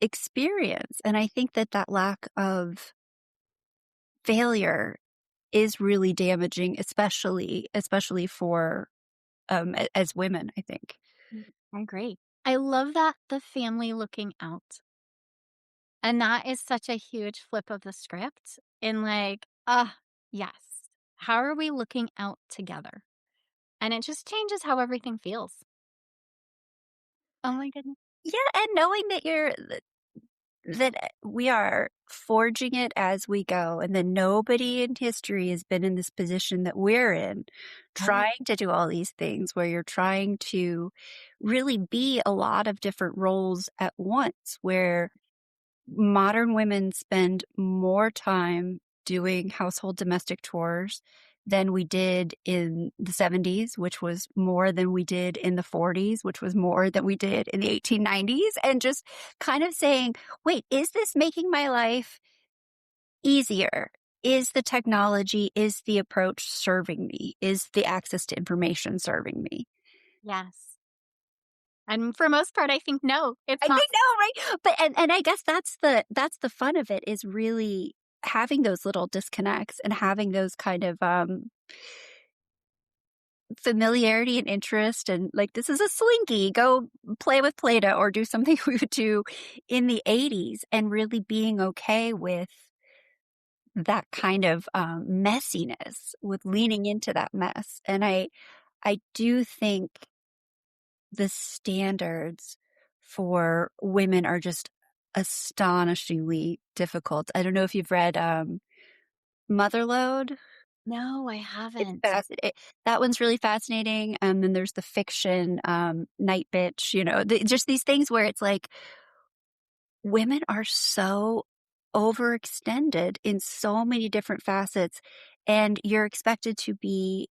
experience. And I think that that lack of failure is really damaging, especially for, as women, I think. I agree. I love that the family looking out. And that is such a huge flip of the script in like, yes. How are we looking out together? And it just changes how everything feels. Oh my goodness. Yeah, and knowing that we are forging it as we go, and that nobody in history has been in this position that we're in, Right. trying to do all these things where you're trying to really be a lot of different roles at once, where modern women spend more time doing household domestic chores than we did in the 70s, which was more than we did in the 40s, which was more than we did in the 1890s. And just kind of saying, wait, is this making my life easier? Is the technology, is the approach serving me? Is the access to information serving me? Yes. And for most part, I think no, it's I not. know, right? But and I guess that's the fun of it, is really having those little disconnects and having those kind of familiarity and interest, and like, this is a slinky, go play with Play-Doh or do something we would do in the 80s, and really being okay with that kind of messiness, with leaning into that mess. And I do think the standards for women are just astonishingly difficult. I don't know if you've read Motherload. No, I It's haven't. that one's really fascinating. Then there's the fiction, Night Bitch, just these things where it's like women are so overextended in so many different facets, and you're expected to be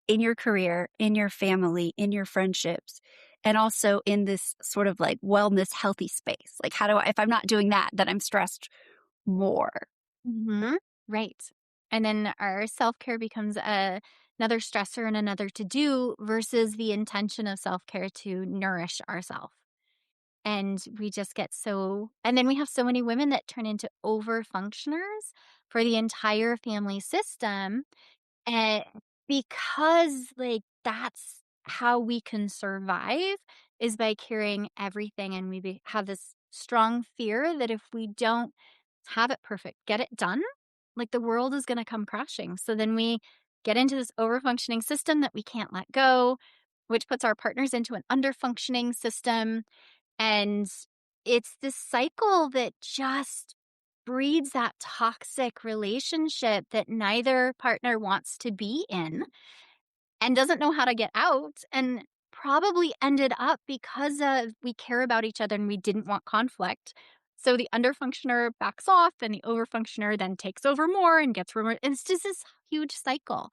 in your career, in your family, in your friendships, and also in this sort of like wellness, healthy space. Like, how do I, if I'm not doing that, then I'm stressed more. Mhm. Right. And then our self-care becomes another stressor and another to-do versus the intention of self-care to nourish ourselves. And we just get and then we have so many women that turn into over functioners for the entire family system. And because like that's how we can survive is by carrying everything. And have this strong fear that if we don't have it perfect, get it done, like the world is going to come crashing. So then we get into this over functioning system that we can't let go, which puts our partners into an under functioning system. And it's this cycle that just breeds that toxic relationship that neither partner wants to be in and doesn't know how to get out, and probably ended up because of we care about each other and we didn't want conflict. So the underfunctioner backs off and the overfunctioner then takes over more and gets rumor. It's just this huge cycle.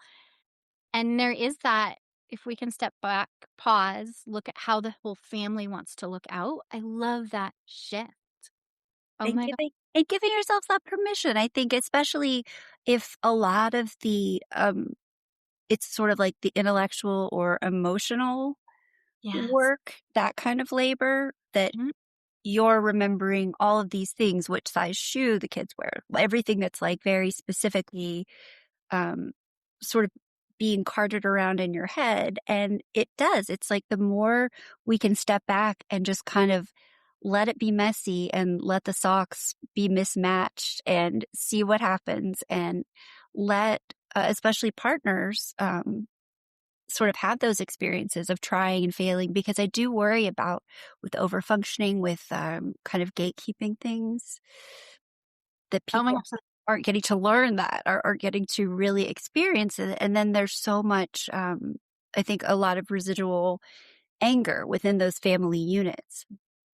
And there is that, if we can step back, pause, look at how the whole family wants to look out. I love that shift. Oh And my giving yourselves that permission. I think especially if a lot of the it's sort of like the intellectual or emotional Yes. work, that kind of labor, that Mhm. you're remembering all of these things, which size shoe the kids wear, everything that's like very specifically um, sort of being carted around in your head. And it does. It's like the more we can step back and just kind of let it be messy and let the socks be mismatched and see what happens, and let, especially partners, sort of have those experiences of trying and failing, because I do worry about with over functioning, with kind of gatekeeping things, that Oh my people gosh. aren't getting to learn that, or aren't getting to really experience it. And then there's so much, I think, a lot of residual anger within those family units.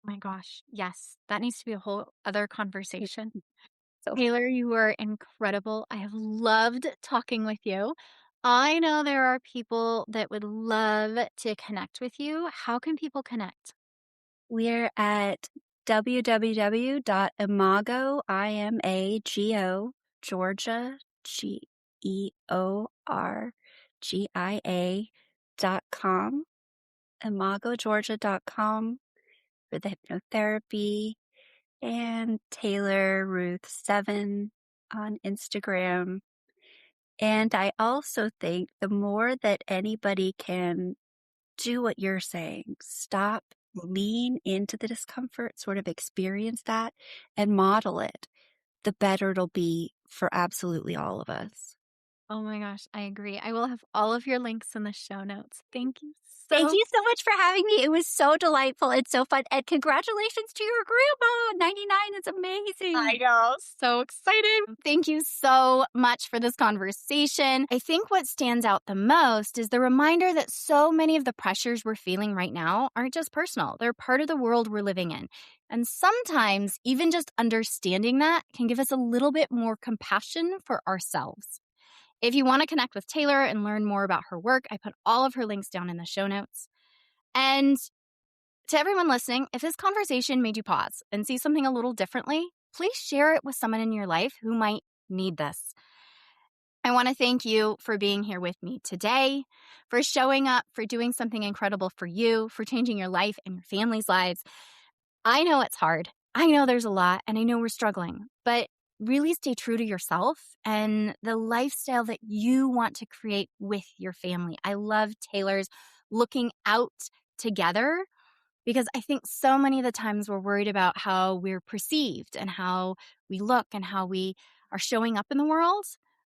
My gosh. Yes. That needs to be a whole other conversation. So Taylor, you were incredible. I have loved talking with you. I know there are people that would love to connect with you. How can people connect? we're at www.imago, IMAGO, Georgia, GEORGIA.com, imagogeorgia.com for the hypnotherapy, and Taylor Ruth 7 on Instagram. And I also think the more that anybody can do what you're saying, stop, lean into the discomfort, sort of experience that and model it, the better it'll be for absolutely all of us. Oh my gosh, I agree. I will have all of your links in the show notes. Thank you Thank so you so much for having me. It was so delightful and so fun. And congratulations to your grandma. 99 is I amazing. know. So excited. Thank you so much for this conversation. I think what stands out the most is the reminder that so many of the pressures we're feeling right now aren't just personal, they're part of the world we're living in. And sometimes even just understanding that can give us a little bit more compassion for ourselves. If you want to connect with Taylor and learn more about her work, I put all of her links down in the show notes. And to everyone listening, if this conversation made you pause and see something a little differently, please share it with someone in your life who might need this. I want to thank you for being here with me today, for showing up, for doing something incredible for you, for changing your life and your family's lives. I know it's hard. I know there's a lot, and I know we're struggling, but really stay true to yourself and the lifestyle that you want to create with your family. I love Taylor's looking out together, because I think so many of the times we're worried about how we're perceived and how we look and how we are showing up in the world.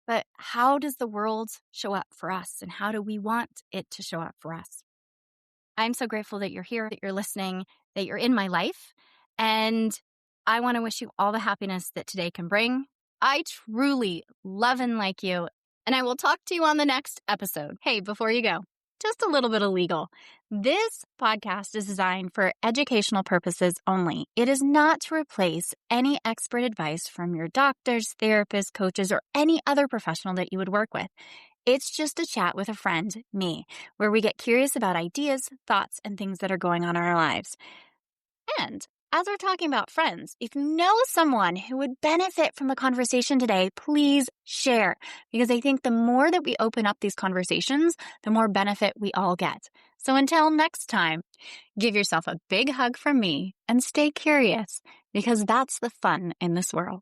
But how does the world show up for us, and how do we want it to show up for us? I'm so grateful that you're here, that you're listening, that you're in my life. And I want to wish you all the happiness that today can bring. I truly love and like you, and I will talk to you on the next episode. Hey, before you go, just a little bit of legal. This podcast is designed for educational purposes only. It is not to replace any expert advice from your doctors, therapists, coaches, or any other professional that you would work with. It's just a chat with a friend, me, where we get curious about ideas, thoughts, and things that are going on in our lives. And as we're talking about friends, if you know someone who would benefit from the conversation today, please share, because I think the more that we open up these conversations, the more benefit we all get. So until next time, give yourself a big hug from me and stay curious, because that's the fun in this world.